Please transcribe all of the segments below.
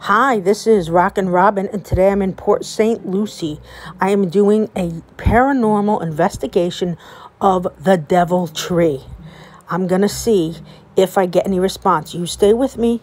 Hi, this is Rockin' Robin, and today I'm in Port St Lucie. I am doing a paranormal investigation of the Devil Tree. I'm going to see if I get any response. You stay with me.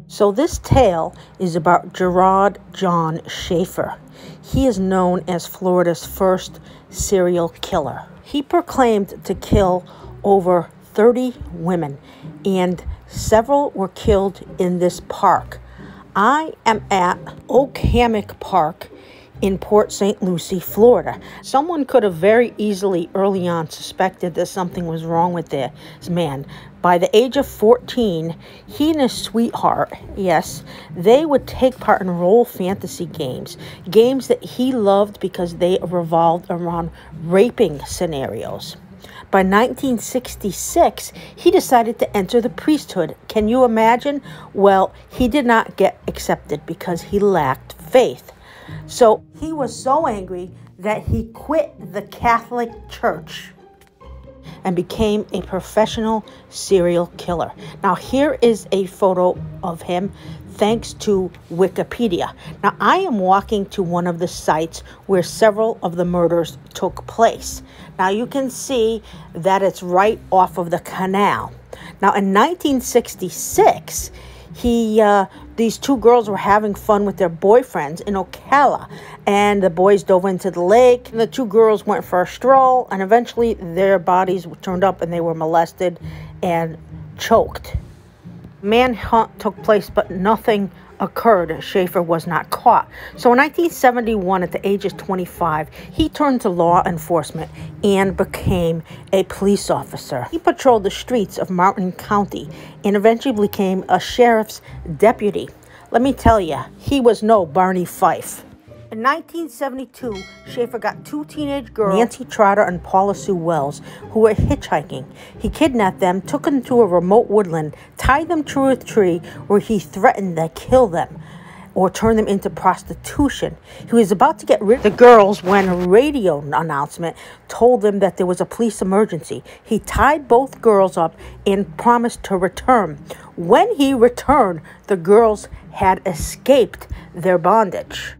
So this tale is about Gerard John Schaefer. He is known as Florida's first serial killer. He proclaimed to kill over 30 women, and several were killed in this park. I am at Oak Hammock Park in Port St Lucie, Florida. Someone could have very easily early on suspected that something was wrong with this man. By the age of 14, he and his sweetheart, yes, they would take part in role fantasy games that he loved because they revolved around raping scenarios. By 1966, he decided to enter the priesthood. Can you imagine? Well, he did not get accepted because he lacked faith. So he was so angry that he quit the Catholic Church and became a professional serial killer. Now, here is a photo of him thanks to Wikipedia. Now, I am walking to one of the sites where several of the murders took place. Now, you can see that it's right off of the canal. Now, in 1966, these two girls were having fun with their boyfriends in Ocala, and the boys dove into the lake, and the two girls went for a stroll, and eventually their bodies turned up and they were molested and choked. Manhunt took place, but nothing occurred. Schaefer was not caught. So in 1971, at the age of 25, he turned to law enforcement and became a police officer. He patrolled the streets of Martin County and eventually became a sheriff's deputy. Let me tell you, he was no Barney Fife. In 1972, Schaefer got two teenage girls, Nancy Trotter and Paula Sue Wells, who were hitchhiking. He kidnapped them, took them to a remote woodland, tied them to a tree where he threatened to kill them or turn them into prostitution. He was about to get rid of the girls when a radio announcement told them that there was a police emergency. He tied both girls up and promised to return. When he returned, the girls had escaped their bondage.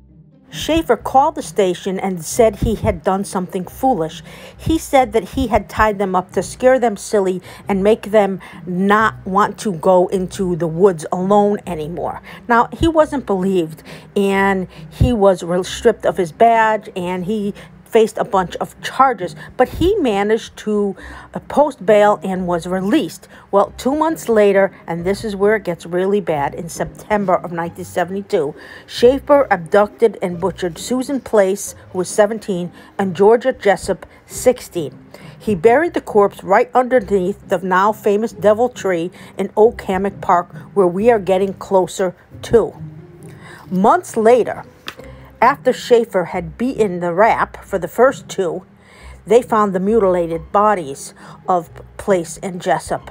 Schaefer called the station and said he had done something foolish. He said that he had tied them up to scare them silly and make them not want to go into the woods alone anymore. Now, he wasn't believed, and he was stripped of his badge, and he faced a bunch of charges, but he managed to post bail and was released. Well, 2 months later, and this is where it gets really bad, in September of 1972, Schaefer abducted and butchered Susan Place, who was 17, and Georgia Jessup, 16. He buried the corpse right underneath the now famous Devil Tree in Oak Hammock Park, where we are getting closer to. Months later, after Schaefer had beaten the rap for the first two, they found the mutilated bodies of Place and Jessup,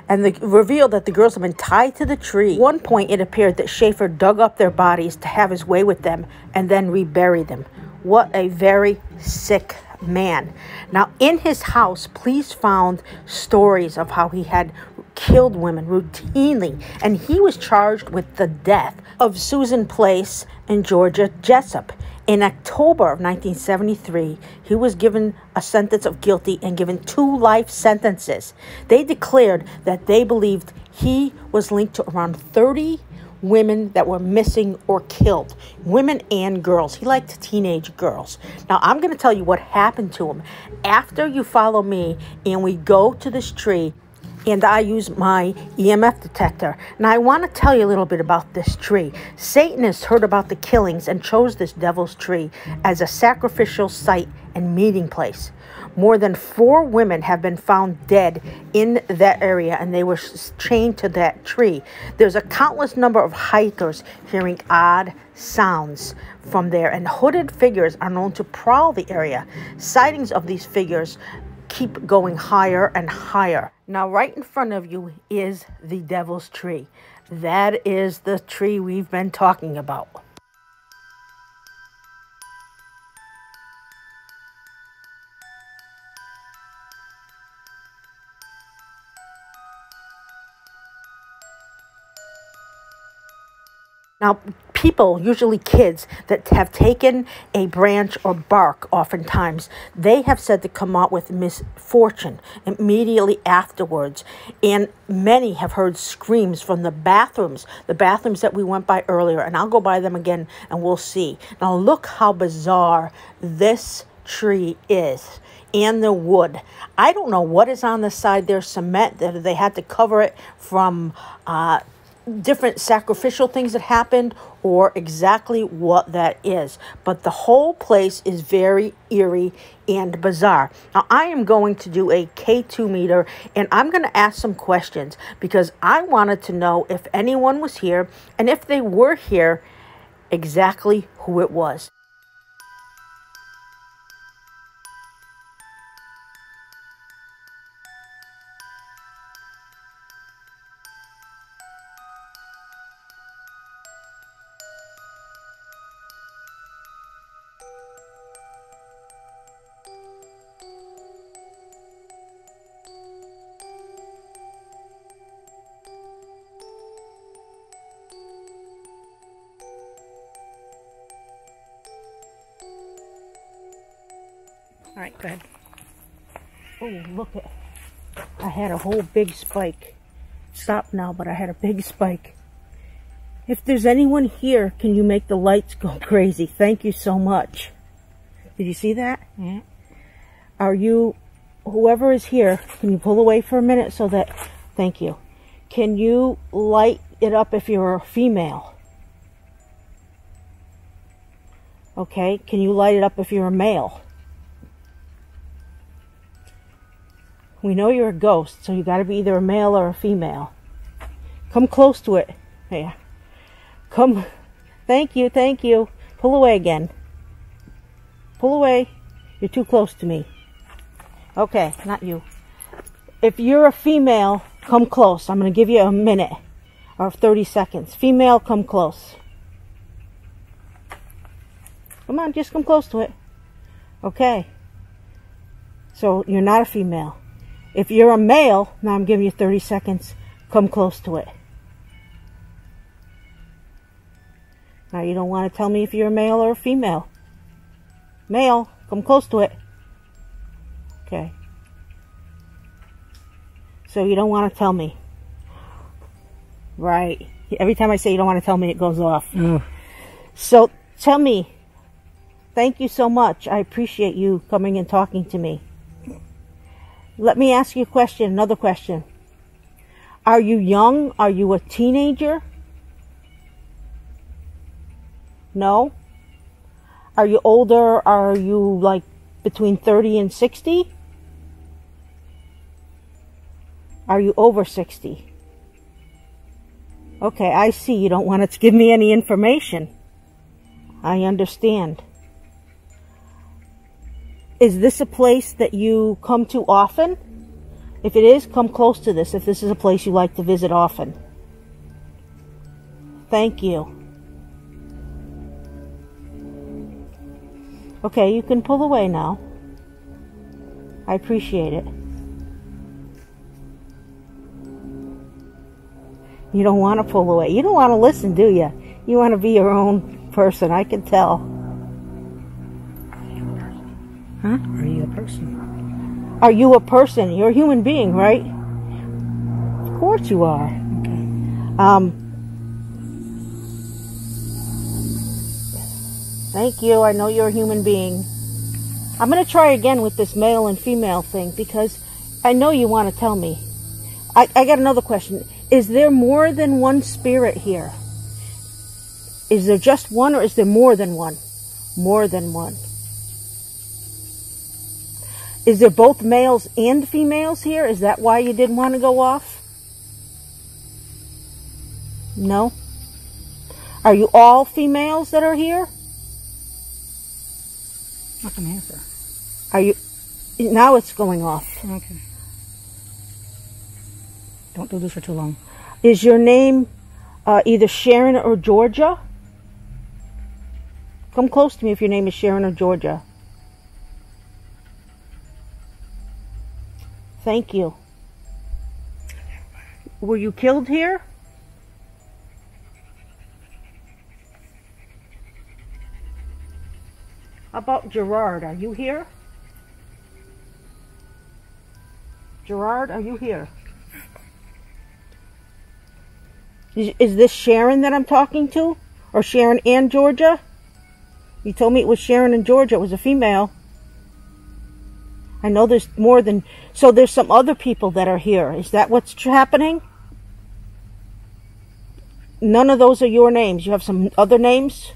and they revealed that the girls had been tied to the tree. At one point, it appeared that Schaefer dug up their bodies to have his way with them and then reburied them. What a very sick man. Now, in his house, police found stories of how he had killed women routinely, and he was charged with the death of Susan Place and Georgia Jessup. In October of 1973, he was given a sentence of guilty and given 2 life sentences. They declared that they believed he was linked to around 30 women that were missing or killed, women and girls. He liked teenage girls. Now, I'm going to tell you what happened to him. After you follow me and we go to this tree, and I use my EMF detector. Now, I want to tell you a little bit about this tree. Satanists heard about the killings and chose this Devil's Tree as a sacrificial site and meeting place. More than 4 women have been found dead in that area, and they were chained to that tree. There's a countless number of hikers hearing odd sounds from there, and hooded figures are known to prowl the area. Sightings of these figures keep going higher and higher. Now, right in front of you is the Devil's Tree. That is the tree we've been talking about. Now, people, usually kids, that have taken a branch or bark, oftentimes, they have said to come out with misfortune immediately afterwards. And many have heard screams from the bathrooms that we went by earlier. And I'll go by them again and we'll see. Now, look how bizarre this tree is. And the wood. I don't know what is on the side there, cement, that they had to cover it from different sacrificial things that happened, or exactly what that is. But the whole place is very eerie and bizarre. Now, I am going to do a K2 meter, and I'm going to ask some questions because I wanted to know if anyone was here, and if they were here, exactly who it was. All right, go ahead. Oh, look at, I had a whole big spike. Stop now, but I had a big spike. If there's anyone here, can you make the lights go crazy? Thank you so much. Did you see that? Yeah. Are you, whoever is here, can you pull away for a minute so that, thank you. Can you light it up if you're a female? Okay, can you light it up if you're a male? We know you're a ghost, so you got to be either a male or a female. Come close to it. Yeah. Come. Thank you, thank you. Pull away again. Pull away. You're too close to me. Okay, not you. If you're a female, come close. I'm going to give you a minute or 30 seconds. Female, come close. Come on, just come close to it. Okay. So you're not a female. If you're a male, now I'm giving you 30 seconds, come close to it. Now you don't want to tell me if you're a male or a female. Male, come close to it. Okay. So you don't want to tell me. Right. Every time I say you don't want to tell me, it goes off. So tell me. Thank you so much. I appreciate you coming and talking to me. Let me ask you a question, another question. Are you young? Are you a teenager? No? Are you older? Are you like between 30 and 60? Are you over 60? Okay, I see. You don't want to give me any information. I understand. Is this a place that you come to often? If it is, come close to this, if this is a place you like to visit often. Thank you. Okay, you can pull away now. I appreciate it. You don't want to pull away. You don't want to listen, do you? You want to be your own person, I can tell. Huh? Are you a person? Are you a person? You're a human being, right? Of course you are. Okay. Thank you. I know you're a human being. I'm going to try again with this male and female thing because I know you want to tell me. I got another question. Is there more than one spirit here? Is there just one or is there more than one? More than one. Is there both males and females here? Is that why you didn't want to go off? No? Are you all females that are here? I can answer. Are you... Now it's going off. Okay. Don't do this for too long. Is your name either Sharon or Georgia? Come close to me if your name is Sharon or Georgia. Thank you. Were you killed here? About Gerard, are you here? Gerard, are you here? Is this Sharon that I'm talking to? Or Sharon and Georgia? You told me it was Sharon and Georgia. It was a female. I know there's more than... So there's some other people that are here. Is that what's happening? None of those are your names. You have some other names?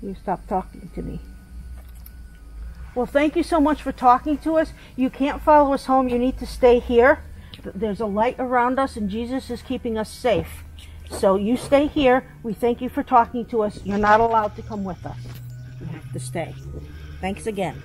You stop talking to me. Well, thank you so much for talking to us. You can't follow us home. You need to stay here. There's a light around us, and Jesus is keeping us safe. So you stay here. We thank you for talking to us. You're not allowed to come with us. You have to stay. Thanks again.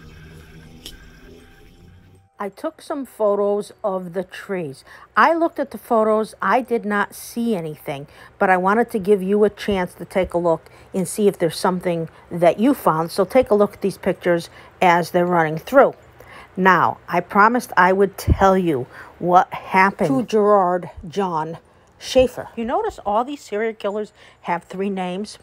I took some photos of the trees. I looked at the photos. I did not see anything, but I wanted to give you a chance to take a look and see if there's something that you found. So take a look at these pictures as they're running through. Now, I promised I would tell you what happened to Gerard John Schaefer. You notice all these serial killers have 3 names?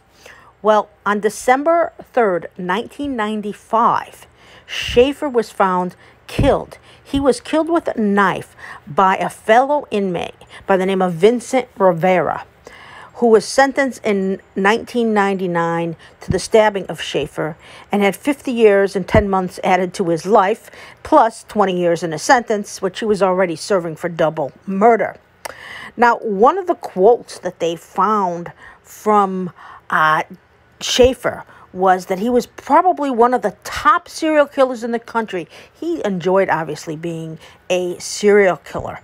Well, on December 3rd, 1995, Schaefer was found killed. He was killed with a knife by a fellow inmate by the name of Vincent Rivera, who was sentenced in 1999 to the stabbing of Schaefer and had 50 years and 10 months added to his life, plus 20 years in a sentence, which he was already serving for double murder. Now, one of the quotes that they found from Schaefer was that he was probably one of the top serial killers in the country. He enjoyed, obviously, being a serial killer.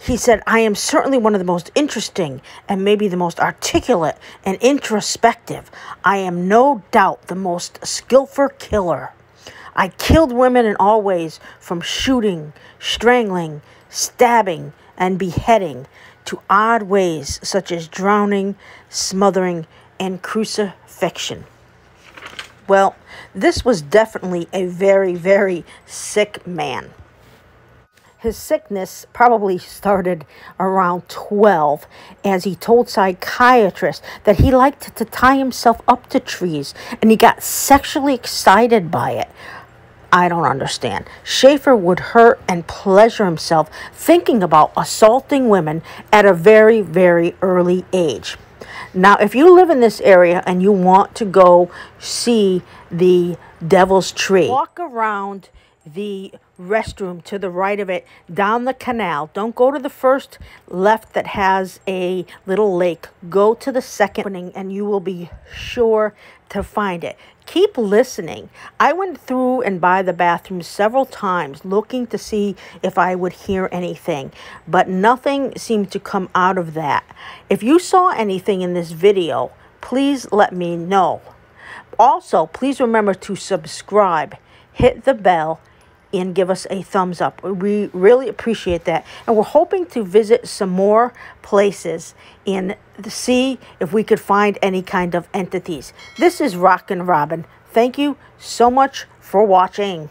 He said, "I am certainly one of the most interesting and maybe the most articulate and introspective. I am no doubt the most skillful killer. I killed women in all ways, from shooting, strangling, stabbing, and beheading to odd ways such as drowning, smothering, and crucifixion." Well, this was definitely a very, very sick man. His sickness probably started around 12, as he told psychiatrists that he liked to tie himself up to trees, and he got sexually excited by it. I don't understand. Schaefer would hurt and pleasure himself thinking about assaulting women at a very, very early age. Now, if you live in this area and you want to go see the Devil's Tree, walk around the restroom to the right of it, down the canal. Don't go to the first left that has a little lake. Go to the second opening and you will be sure to find it. Keep listening. I went through and by the bathroom several times looking to see if I would hear anything, but nothing seemed to come out of that. If you saw anything in this video, please let me know. Also, please remember to subscribe, hit the bell, and give us a thumbs up. We really appreciate that. And we're hoping to visit some more places and see if we could find any kind of entities. This is Rockin' Robin. Thank you so much for watching.